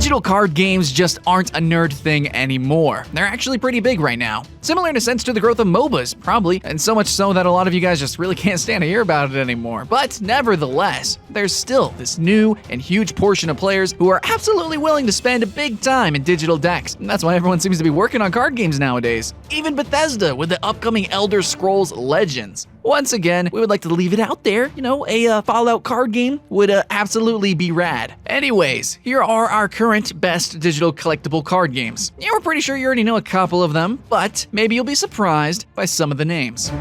Digital card games just aren't a nerd thing anymore. They're actually pretty big right now. Similar in a sense to the growth of MOBAs, probably, and so much so that a lot of you guys just really can't stand to hear about it anymore. But nevertheless, there's still this new and huge portion of players who are absolutely willing to spend big time in digital decks. And that's why everyone seems to be working on card games nowadays. Even Bethesda with the upcoming Elder Scrolls Legends. Once again, we would like to leave it out there, a Fallout card game would absolutely be rad. Anyways, here are our current best digital collectible card games. Yeah, we're pretty sure you already know a couple of them, but maybe you'll be surprised by some of the names.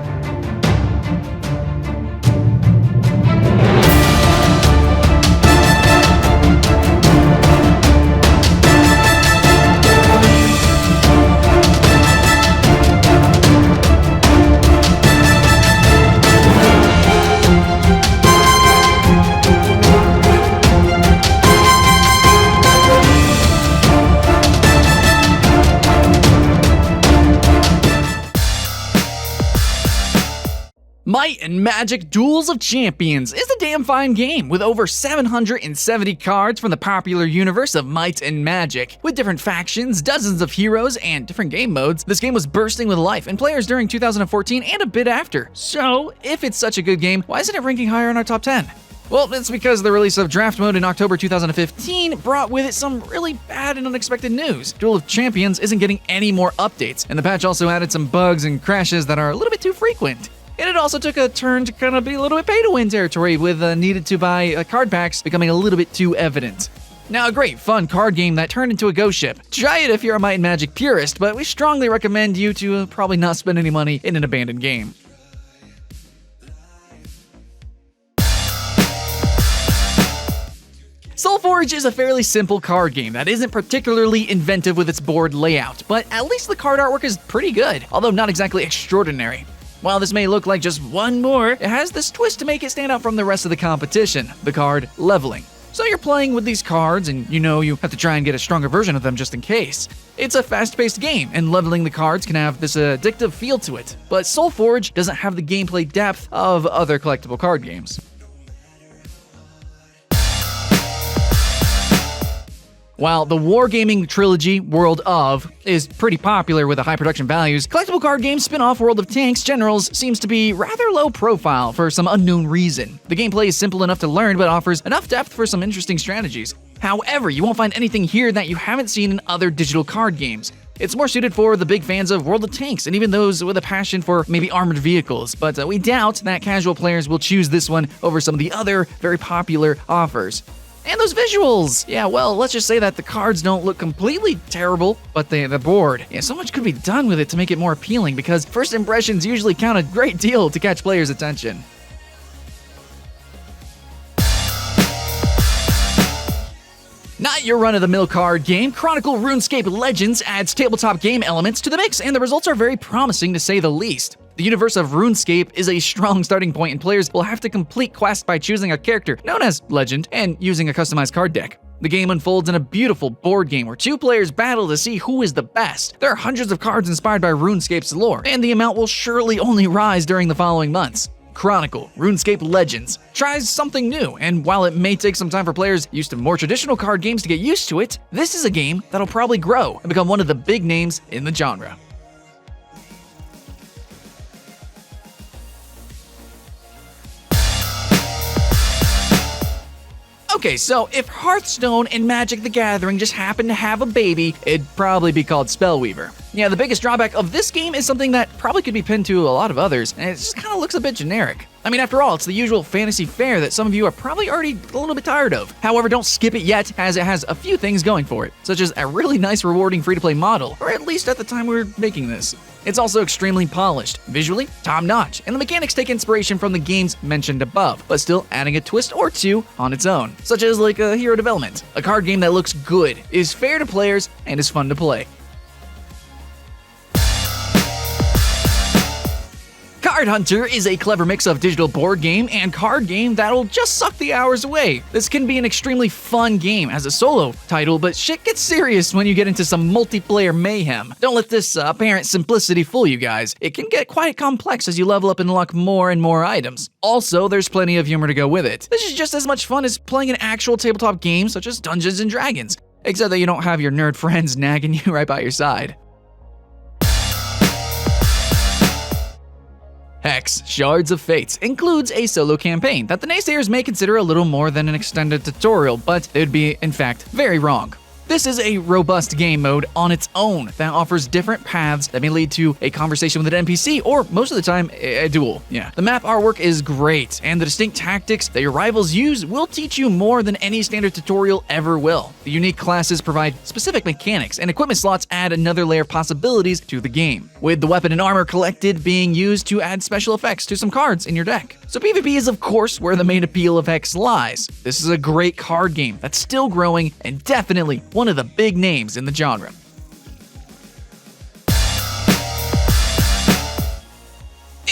Might and Magic Duels of Champions is a damn fine game with over 770 cards from the popular universe of Might and Magic. With different factions, dozens of heroes, and different game modes, this game was bursting with life and players during 2014 and a bit after. So, if it's such a good game, why isn't it ranking higher in our top 10? Well, it's because the release of Draft Mode in October 2015 brought with it some really bad and unexpected news. Duel of Champions isn't getting any more updates, and the patch also added some bugs and crashes that are a little bit too frequent. And it also took a turn to kind of be a little bit pay-to-win territory, with needed to buy card packs becoming a little bit too evident. Now, a great, fun card game that turned into a ghost ship. Try it if you're a Might and Magic purist, but we strongly recommend you to probably not spend any money in an abandoned game. SOLFORGE is a fairly simple card game that isn't particularly inventive with its board layout, but at least the card artwork is pretty good, although not exactly extraordinary. While this may look like just one more, it has this twist to make it stand out from the rest of the competition, the card leveling. So you're playing with these cards, and you have to try and get a stronger version of them just in case. It's a fast-paced game, and leveling the cards can have this addictive feel to it, but SOLFORGE doesn't have the gameplay depth of other collectible card games. While the wargaming trilogy, World of, is pretty popular with high production values, collectible card game spin-off World of Tanks Generals seems to be rather low profile for some unknown reason. The gameplay is simple enough to learn, but offers enough depth for some interesting strategies. However, you won't find anything here that you haven't seen in other digital card games. It's more suited for the big fans of World of Tanks and even those with a passion for maybe armored vehicles, but we doubt that casual players will choose this one over some of the other very popular offers. And those visuals! Yeah, well, let's just say that the cards don't look completely terrible, but the board. Yeah, so much could be done with it to make it more appealing, because first impressions usually count a great deal to catch players' attention. Not your run-of-the-mill card game, Chronicle RuneScape Legends adds tabletop game elements to the mix, and the results are very promising to say the least. The universe of RuneScape is a strong starting point, and players will have to complete quests by choosing a character known as Legend and using a customized card deck. The game unfolds in a beautiful board game where two players battle to see who is the best. There are hundreds of cards inspired by RuneScape's lore, and the amount will surely only rise during the following months. Chronicle RuneScape Legends tries something new, and while it may take some time for players used to more traditional card games to get used to it, this is a game that'll probably grow and become one of the big names in the genre. Okay, so if Hearthstone and Magic the Gathering just happened to have a baby, it'd probably be called Spellweaver. Yeah, the biggest drawback of this game is something that probably could be pinned to a lot of others, and it just kind of looks a bit generic. I mean, after all, it's the usual fantasy fare that some of you are probably already a little bit tired of. However, don't skip it yet, as it has a few things going for it, such as a really nice rewarding free-to-play model, or at least at the time we were making this. It's also extremely polished, visually top-notch, and the mechanics take inspiration from the games mentioned above, but still adding a twist or two on its own, such as like a hero development. A card game that looks good, is fair to players, and is fun to play. Card Hunter is a clever mix of digital board game and card game that'll just suck the hours away. This can be an extremely fun game as a solo title, but shit gets serious when you get into some multiplayer mayhem. Don't let this apparent simplicity fool you guys. It can get quite complex as you level up and unlock more and more items. Also, there's plenty of humor to go with it. This is just as much fun as playing an actual tabletop game such as Dungeons & Dragons. Except that you don't have your nerd friends nagging you right by your side. Hex Shards of Fate includes a solo campaign that the naysayers may consider a little more than an extended tutorial, but they'd be, in fact, very wrong. This is a robust game mode on its own that offers different paths that may lead to a conversation with an NPC, or most of the time, a duel. Yeah. The map artwork is great, and the distinct tactics that your rivals use will teach you more than any standard tutorial ever will. The unique classes provide specific mechanics, and equipment slots add another layer of possibilities to the game, with the weapon and armor collected being used to add special effects to some cards in your deck. So PvP is of course where the main appeal of Hex lies. This is a great card game that's still growing and definitely one of the big names in the genre.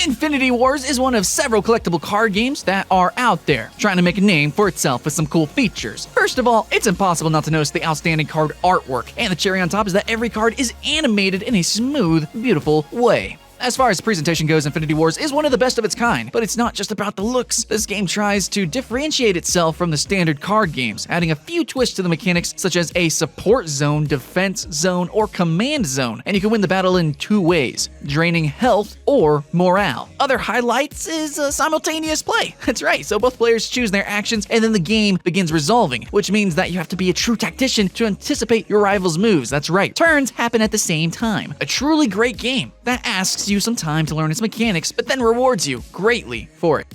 Infinity Wars is one of several collectible card games that are out there, trying to make a name for itself with some cool features. First of all, it's impossible not to notice the outstanding card artwork, and the cherry on top is that every card is animated in a smooth, beautiful way. As far as the presentation goes, Infinity Wars is one of the best of its kind, but it's not just about the looks. This game tries to differentiate itself from the standard card games, adding a few twists to the mechanics such as a support zone, defense zone, or command zone, and you can win the battle in two ways, draining health or morale. Other highlights is simultaneous play. That's right, so both players choose their actions and then the game begins resolving, which means that you have to be a true tactician to anticipate your rival's moves. That's right, turns happen at the same time. A truly great game that asks you some time to learn its mechanics, but then rewards you greatly for it.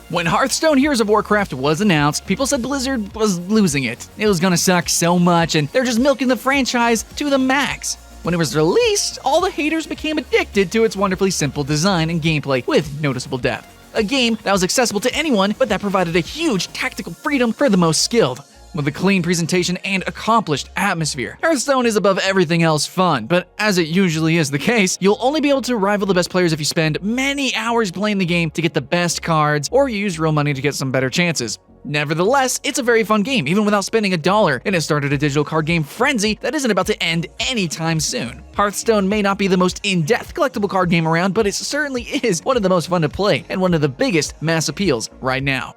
When Hearthstone Heroes of Warcraft was announced, people said Blizzard was losing it. It was gonna suck so much, and they're just milking the franchise to the max. When it was released, all the haters became addicted to its wonderfully simple design and gameplay with noticeable depth. A game that was accessible to anyone, but that provided a huge tactical freedom for the most skilled. With a clean presentation and accomplished atmosphere, Hearthstone is above everything else fun, but as it usually is the case, you'll only be able to rival the best players if you spend many hours playing the game to get the best cards, or you use real money to get some better chances. Nevertheless, it's a very fun game, even without spending $1, and it started a digital card game frenzy that isn't about to end anytime soon. Hearthstone may not be the most in-depth collectible card game around, but it certainly is one of the most fun to play, and one of the biggest mass appeals right now.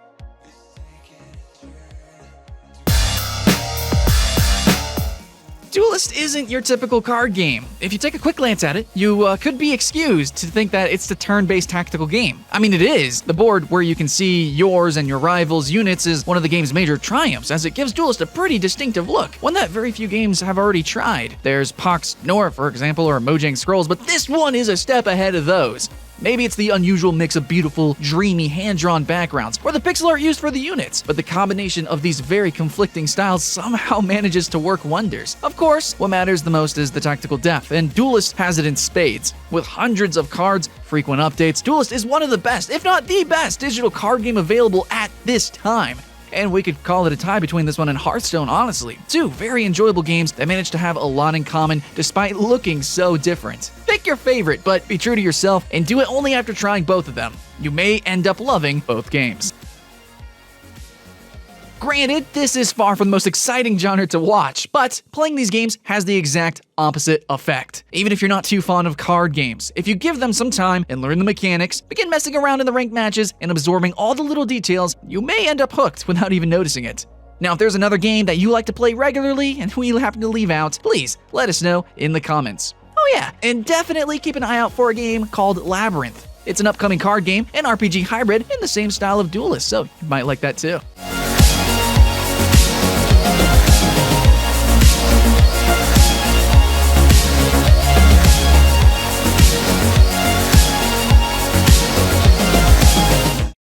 Duelist isn't your typical card game. If you take a quick glance at it, you could be excused to think that it's the turn-based tactical game. I mean, it is. The board where you can see yours and your rivals' units is one of the game's major triumphs, as it gives Duelist a pretty distinctive look, one that very few games have already tried. There's Pox Nor, for example, or Mojang Scrolls, but this one is a step ahead of those. Maybe it's the unusual mix of beautiful, dreamy, hand-drawn backgrounds, or the pixel art used for the units, but the combination of these very conflicting styles somehow manages to work wonders. Of course, what matters the most is the tactical depth, and Duelist has it in spades. With hundreds of cards, frequent updates, Duelist is one of the best, if not the best, digital card game available at this time. And we could call it a tie between this one and Hearthstone, honestly. Two very enjoyable games that manage to have a lot in common despite looking so different. Pick your favorite, but be true to yourself and do it only after trying both of them. You may end up loving both games. Granted, this is far from the most exciting genre to watch, but playing these games has the exact opposite effect. Even if you're not too fond of card games, if you give them some time and learn the mechanics, begin messing around in the ranked matches and absorbing all the little details, you may end up hooked without even noticing it. Now, if there's another game that you like to play regularly and we happen to leave out, please let us know in the comments. Oh yeah, and definitely keep an eye out for a game called Labyrinth. It's an upcoming card game and RPG hybrid in the same style of Duelist, so you might like that too.